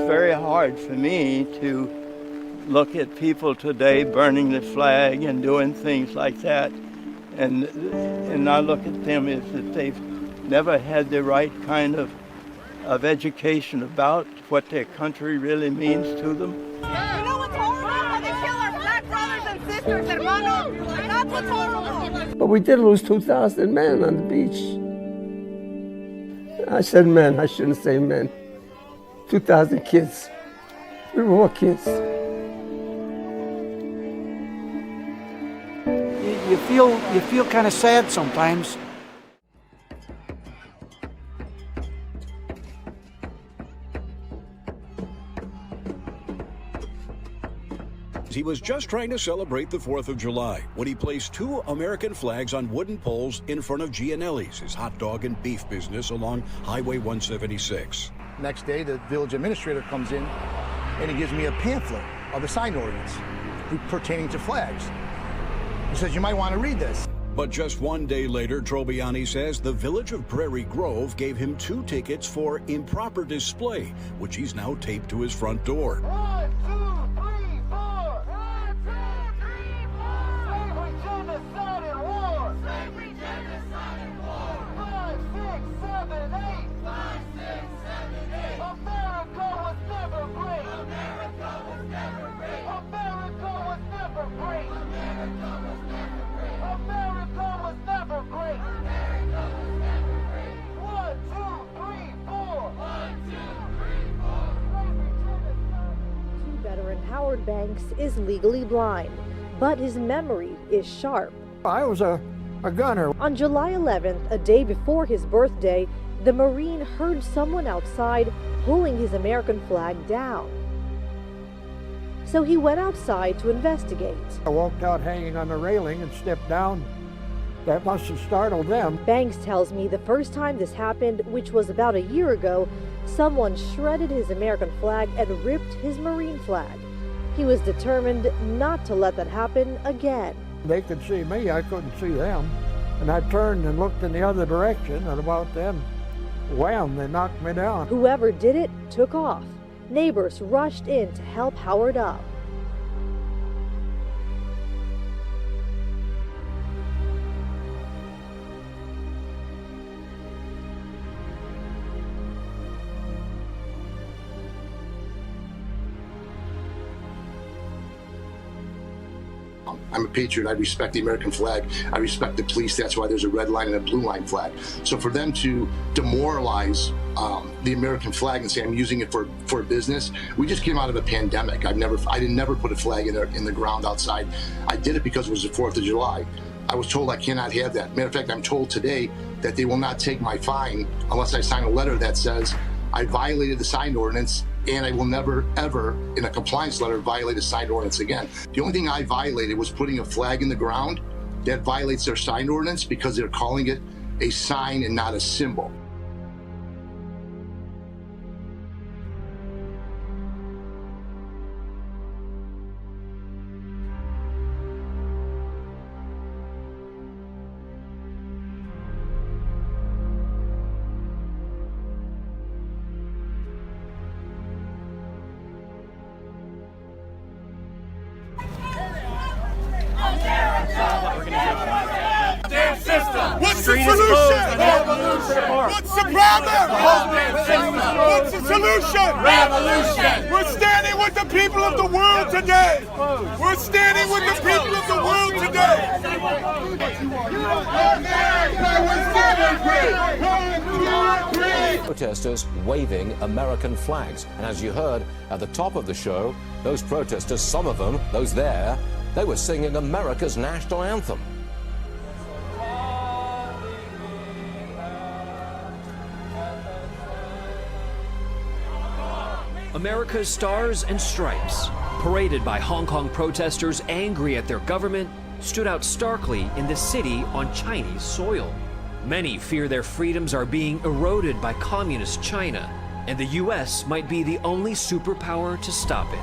very hard for me to look at people today burning the flag and doing things like that. And I look at them as if they've never had the right kind of education about what their country really means to them. You know what's horrible? How they kill our black brothers and sisters, hermanos. That's what's horrible. But we did lose 2,000 men on the beach. I said men, I shouldn't say men. 2,000 kids. We were all kids. You feel kind of sad sometimes. He was just trying to celebrate the 4th of July when he placed 2 American flags on wooden poles in front of Gianelli's, his hot dog and beef business along Highway 176. Next day, the village administrator comes in and he gives me a pamphlet of the sign ordinance pertaining to flags. He says, you might want to read this. But just one day later, Trobiani says the village of Prairie Grove gave him 2 tickets for improper display, which he's now taped to his front door. 1, 2, 3, 4. 1, 2, 3, 4. Slavery, genocide, and war. Slavery, genocide, and war. 5, 6, 7, 8. 5, 6, 7, 8. America was never great. America was never great. America was never great. America was never great. America was never great. America was never great. 1, 2, 3, 4. 1, 2, 3, 4. Slavery, genocide. Veteran Howard Banks is legally blind, but his memory is sharp. I was a gunner. On July 11th, a day before his birthday, the Marine heard someone outside pulling his American flag down. So he went outside to investigate. I walked out hanging on the railing and stepped down. That must have startled them. Banks tells me the first time this happened, which was about a year ago, someone shredded his American flag and ripped his Marine flag. He was determined not to let that happen again. They could see me, I couldn't see them. And I turned and looked in the other direction, and about then, wham, they knocked me down. Whoever did it took off. Neighbors rushed in to help Howard up. I'm a patriot. I respect the American flag. I respect the police. That's why there's a red line and a blue line flag. So for them to demoralize the American flag and say I'm using it for business, we just came out of a pandemic. I didn't never put a flag in the ground outside. I did it because it was the 4th of July. I was told I cannot have that. Matter of fact, I'm told today that they will not take my fine unless I sign a letter that says I violated the sign ordinance, and I will never, ever, in a compliance letter, violate a sign ordinance again. The only thing I violated was putting a flag in the ground. That violates their sign ordinance because they're calling it a sign and not a symbol. What's the solution? Revolution. What's the problem? What's the solution? Revolution. We're standing with the people of the world today. We're standing with the people of the world today. Protesters waving American flags. And as you heard at the top of the show, those protesters, some of them, those there, they were singing America's national anthem. America's Stars and Stripes, paraded by Hong Kong protesters angry at their government, stood out starkly in the city on Chinese soil. Many fear their freedoms are being eroded by communist China, and the U.S. might be the only superpower to stop it.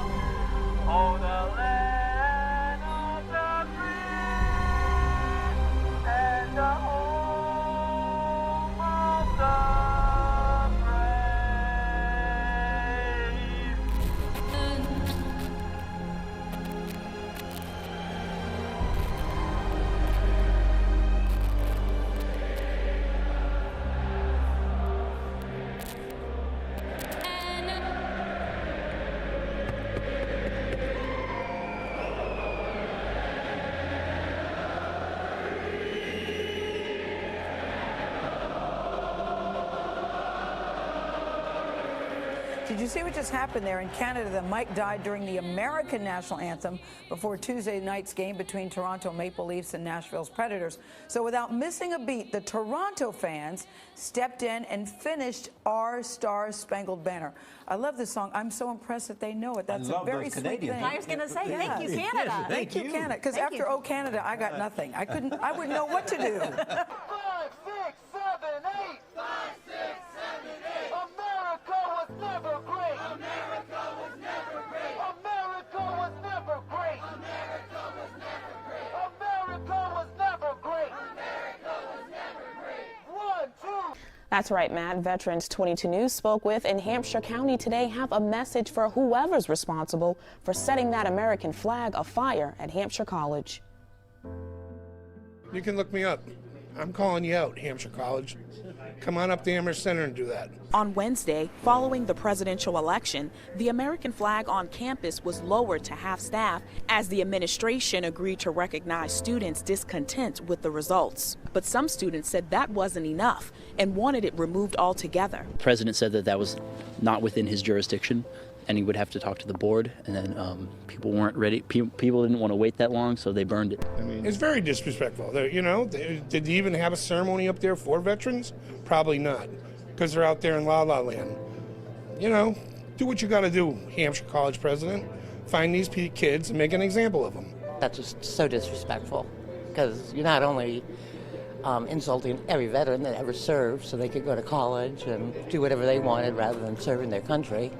Oh, the land of the free and the home of the brave. Did you see what just happened there in Canada? That Mike died during the American national anthem before Tuesday night's game between Toronto Maple Leafs and Nashville's Predators. So without missing a beat, the Toronto fans stepped in and finished Our Star Spangled Banner. I love this song. I'm so impressed that they know it. That's a very sweet thing. I was going to say, thank you, Canada. Thank you, Canada. Because after Oh Canada, I got nothing. I wouldn't know what to do. 5, 6, 7, 8. 5, 6, 7, 8. America was never great. America was never great. America was never great. America was never great. America was never great. America was never great. 1, 2. That's right, Matt. Veterans 22 News spoke with in Hampshire County today have a message for whoever's responsible for setting that American flag afire at Hampshire College. You can look me up. I'm calling you out, Hampshire College. Come on up to Amherst Center and do that. On Wednesday, following the presidential election, the American flag on campus was lowered to half-staff as the administration agreed to recognize students' discontent with the results. But some students said that wasn't enough and wanted it removed altogether. The president said that was not within his jurisdiction, and he would have to talk to the board, and then people weren't ready. People didn't want to wait that long, so they burned it. It's very disrespectful. Did they even have a ceremony up there for veterans? Probably not, because they're out there in La La Land. Do what you got to do, Hampshire College president. Find these kids and make an example of them. That's just so disrespectful, because you're not only insulting every veteran that ever served so they could go to college and do whatever they wanted rather than serving their country.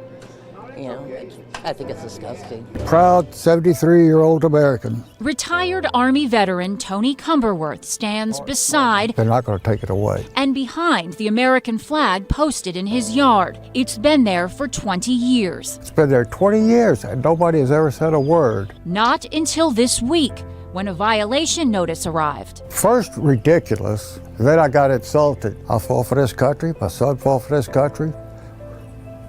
I think it's disgusting. Proud 73-year-old American. Retired Army veteran Tony Cumberworth stands beside. They're not going to take it away. And behind the American flag posted in his yard. It's been there for 20 years. It's been there 20 years and nobody has ever said a word. Not until this week, when a violation notice arrived. First, ridiculous. Then I got insulted. I fought for this country. My son fought for this country.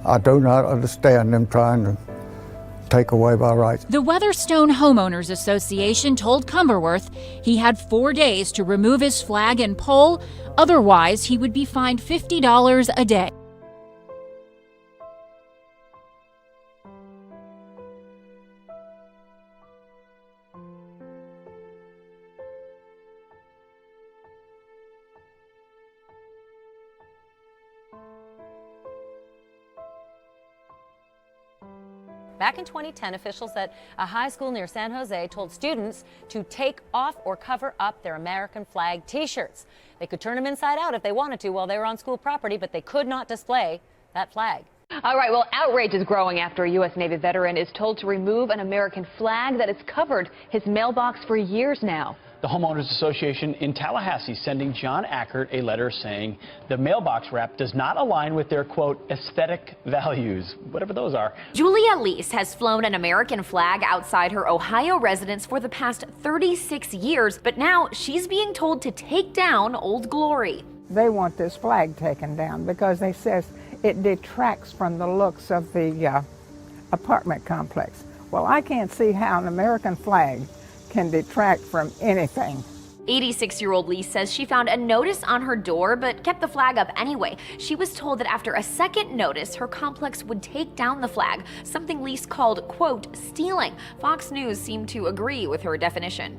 I do not understand them trying to take away my rights. The Weatherstone Homeowners Association told Cumberworth he had 4 days to remove his flag and pole, otherwise he would be fined $50 a day. Back in 2010, officials at a high school near San Jose told students to take off or cover up their American flag T-shirts. They could turn them inside out if they wanted to while they were on school property, but they could not display that flag. All right, well, outrage is growing after a U.S. Navy veteran is told to remove an American flag that has covered his mailbox for years now. The Homeowners Association in Tallahassee sending John Ackert a letter saying the mailbox wrap does not align with their, quote, aesthetic values, whatever those are. Julia Lease has flown an American flag outside her Ohio residence for the past 36 years, but now she's being told to take down Old Glory. They want this flag taken down because they says it detracts from the looks of the apartment complex. Well, I can't see how an American flag can detract from anything. 86-year-old Lee says she found a notice on her door but kept the flag up anyway. She was told that after a second notice, her complex would take down the flag, something Lee called, quote, stealing. Fox News seemed to agree with her definition.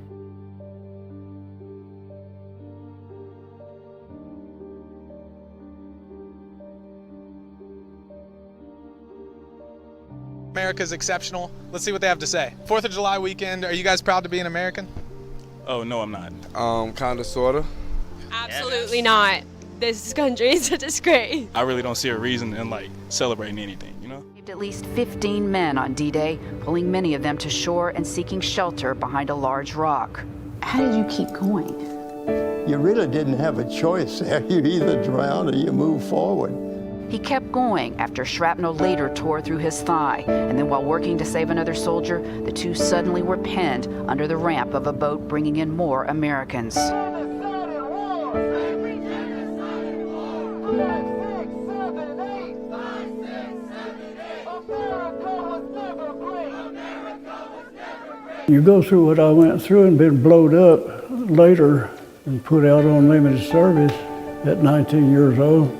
America's exceptional. Let's see what they have to say. 4th of July weekend, are you guys proud to be an American? Oh, no, I'm not. Kind of, sort of. Absolutely not. This country is a disgrace. I really don't see a reason in, celebrating anything, you know? At least 15 men on D-Day, pulling many of them to shore and seeking shelter behind a large rock. How did you keep going? You really didn't have a choice there. You either drown or you move forward. He kept going after shrapnel later tore through his thigh, and then while working to save another soldier, the two suddenly were pinned under the ramp of a boat bringing in more Americans. You go through what I went through and been blowed up later and put out on limited service at 19 years old.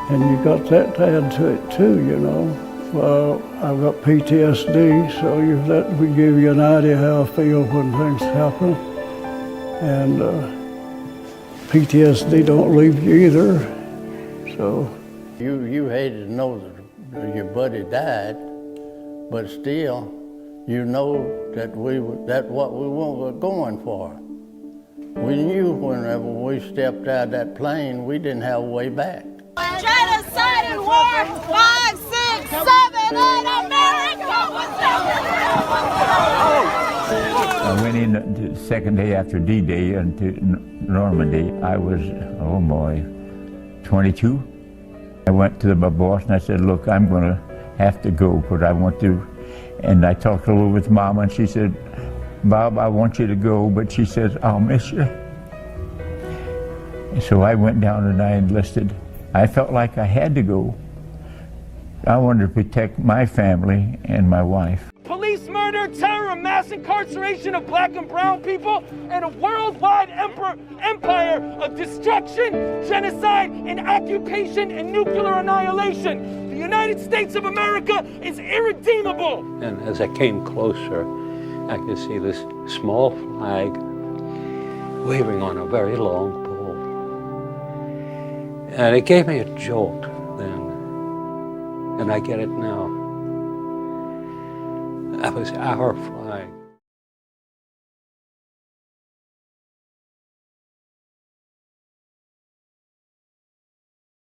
And you got that to add to it too, you know. Well, I've got PTSD, so that would give you an idea how I feel when things happen. And PTSD don't leave you either, so. You hated to know that your buddy died, but still, you know that what we were going for. We knew whenever we stepped out of that plane, we didn't have a way back. Genocide and war, 5, 6, 7, 8, America was I went in the second day after D-Day into Normandy. I was, 22. I went to my boss and I said, look, I'm going to have to go because I want to. And I talked a little with Mama and she said, Bob, I want you to go, but she says, I'll miss you. And so I went down and I enlisted. I felt like I had to go. I wanted to protect my family and my wife. Police murder, terror, mass incarceration of black and brown people, and a worldwide empire of destruction, genocide, and occupation and nuclear annihilation. The United States of America is irredeemable. And as I came closer, I could see this small flag waving on a very long pole. And it gave me a jolt then, and I get it now. That was our flag.